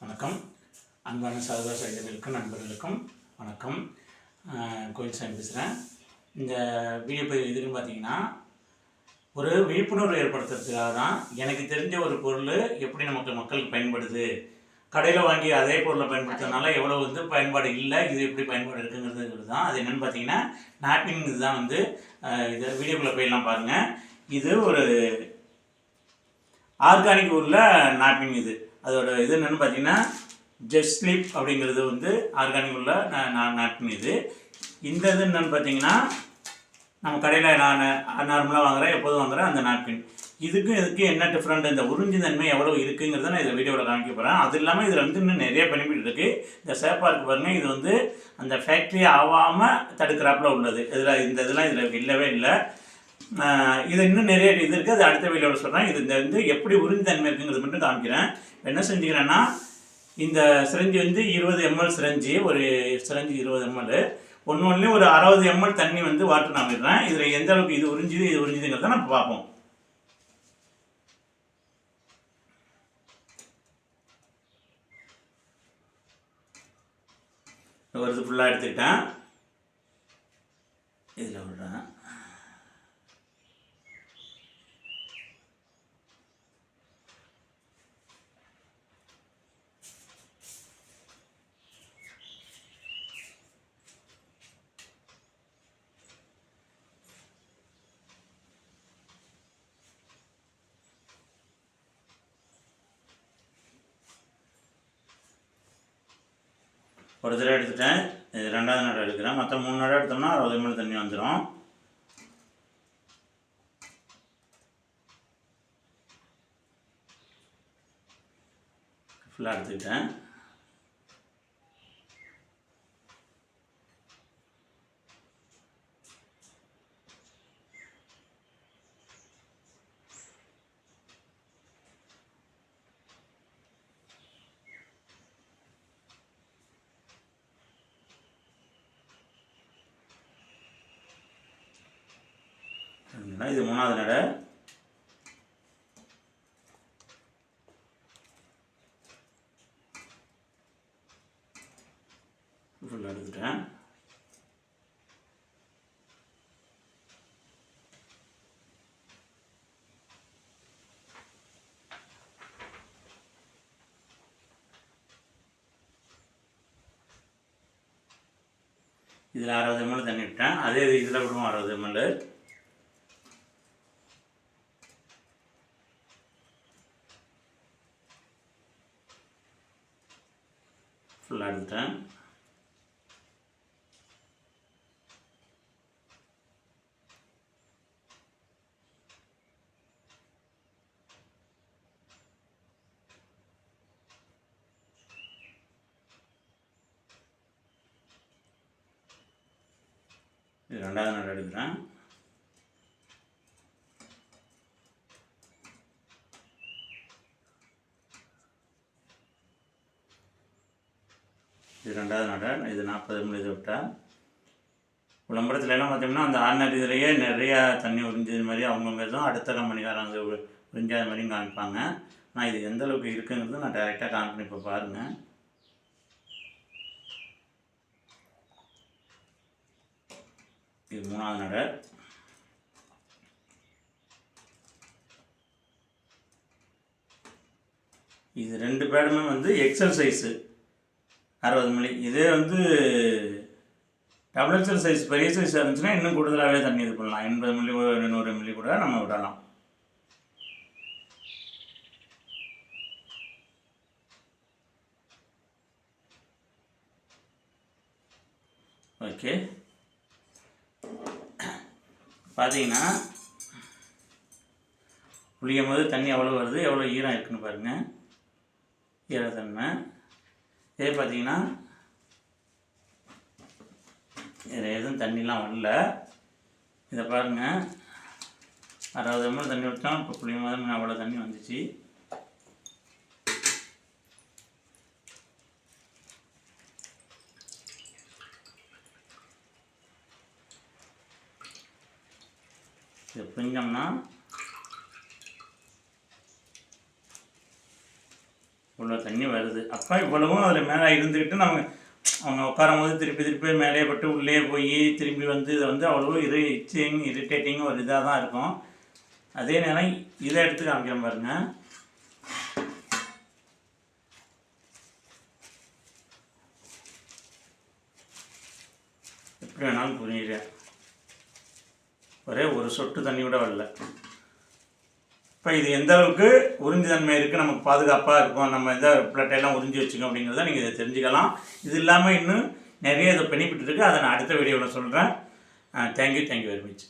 வணக்கம். அன்பான சகோதர சகோதரிகளுக்கும் நண்பர்களுக்கும் வணக்கம். கோயில்சாமி பேசுகிறேன். இந்த வீடியோ பதிவு எதுக்குன்னு பார்த்தீங்கன்னா, ஒரு விழிப்புணர்வு ஏற்படுத்துறதுக்காக தான். எனக்கு தெரிஞ்ச ஒரு பொருள் எப்படி மக்களுக்கு பயன்படுது, கடையில் வாங்கி அதே பொருளை பயன்படுத்துறதுனால எவ்வளோ பயன்பாடு இல்லை, இது எப்படி பயன்பாடு இருக்குங்கிறது தான். அது என்னென்னு பார்த்தீங்கன்னா, நாப்கின். இதுதான் இதை வீடியோக்குள்ளே போயெல்லாம் பாருங்கள். இது ஒரு ஆர்கானிக் உள்ள நாப்கின். அதோட இது என்னென்னு பார்த்தீங்கன்னா, ஜஸ்ட் ஸ்லீப் அப்படிங்கிறது ஆர்கானிக் உள்ள நாப்கின். இந்த இது என்னென்னு பார்த்தீங்கன்னா, நம்ம கடையில் நான் நார்மலாக வாங்குகிறேன், எப்போதும் வாங்குகிறேன் அந்த நாப்கின். இதுக்கு என்ன டிஃப்ரெண்ட், இந்த உறிஞ்சி தன்மை எவ்வளோ இருக்குங்கிறத நான் இதில் வீடியோவில் காமிக்க போகிறேன். அது இல்லாமல் இதில் இன்னும் நிறைய பெனிஃபிட் இருக்குது. இந்த சேஃபாக இருக்குது பாருங்கள். இது அந்த ஃபேக்ட்ரி ஆகாமல் தடுக்கிறாப்பில் உள்ளது. இதெல்லாம் இதில் இல்லவே இல்லை. இது இன்னும் நிறைய இது இருக்குது. அது அடுத்த வீடியோவில் சொல்கிறேன். இது எப்படி உறிஞ்சி இருக்குங்கிறது மட்டும் காமிக்கிறேன். என்ன செஞ்சுக்கிறேன்னா, இந்த சிரஞ்சி 20 ml சிரஞ்சி, ஒரு சிரஞ்சி 20 ml, ஒன்றுலேயும் ஒரு 60 ml தண்ணி வாட்டர் நான் விடுறேன். இதில் எந்த அளவுக்கு இது உறிஞ்சுதுங்கிறத நம்ம பார்ப்போம். ஒரு ஃபுல்லாக எடுத்துக்கிட்டேன். இதில் விடுறேன். ஒரு தடவை எடுத்துட்டேன். இது ரெண்டாவது நடை எடுக்கிறேன். மற்ற 3 நடை எடுத்தோம்னா 60 ml தண்ணி வந்துடும். ஃபுல்லாக எடுத்துக்கிட்டேன். இது 3வது நடை. ஃபுல்லாக எடுத்துட்டேன். இதில் 60 ml தண்ணி விட்டேன். அதே இதில் விடுவோம் 60 ml. ஃபுல்லாக எடுத்துட்டேன். இது 2வது நடை எடுக்கிறேன். இது 2வது நடை. இது 40 ml இது விட்டால். விளம்பரத்துலலாம் பார்த்தோம்னா அந்த ஆர்டினரி இதிலேயே நிறையா தண்ணி உறிஞ்சது மாதிரி அவங்கவுங்க தான் அடுத்த கம்பெனிக்காரங்க உறிஞ்சாத மாதிரியும் காமிப்பாங்க. நான் இது எந்த அளவுக்கு இருக்குங்கிறது நான் டைரெக்டாக காமிப்பேன். இப்போ பாருங்கள். இது 3வது நடை. இது 2 பேடுமே எக்ஸல் சைஸு 60 ml. இதே டபுள் எக்ஸல் சைஸ் பெரிய சைஸ் இருந்துச்சுன்னா இன்னும் கூடுதலாகவே தண்ணி இது பண்ணலாம். 80 ml 100 ml கூட நம்ம விடலாம். ஓகே, பார்த்தீங்கன்னா புளியும் போது தண்ணி எவ்வளோ வருது, எவ்வளோ ஈரம் இருக்குன்னு பாருங்கள். ஈரத்தன்மை. இதே பார்த்தீங்கன்னா இதில் எதுவும் தண்ணிலாம் வரல. இதை பாருங்கள். 60 ml தண்ணி விட்டோம். இப்போ புளியும் போது அவ்வளோ தண்ணி வந்துச்சு. இதை பிழிஞ்சோம்னா உள்ள இவ்வளோ தண்ணி வருது. அப்போ இவ்வளவும் அதில் மேலே இருந்துக்கிட்டு நம்ம அவங்க உட்காரும் போது திருப்பி திருப்பி மேலே பட்டு உள்ளே போய் திரும்பி வந்து இதை வந்து அவ்வளோ இரிட்டேட்டிங் ஒரு இதாக தான் இருக்கும். அதே நேரம் இதை எடுத்து காமிக்கிறேன் பாருங்கள். எப்படி வேணாலும் புரியுறேன், ஒரே ஒரு சொட்டு தண்ணி கூட வரல. இப்போ இது எந்த அளவுக்கு உறிஞ்சி தன்மை இருக்குது, நமக்கு பாதுகாப்பாக இருக்கும், நம்ம எந்த பிளட்டெல்லாம் உறிஞ்சி வச்சுக்கோம் அப்படிங்கிறத நீங்கள் இதை தெரிஞ்சுக்கலாம். இது இல்லாமல் இன்னும் நிறைய இதை பெனிஃபிட் இருக்குது, அதை நான் அடுத்த வீடியோவில் சொல்கிறேன். Thank you very much.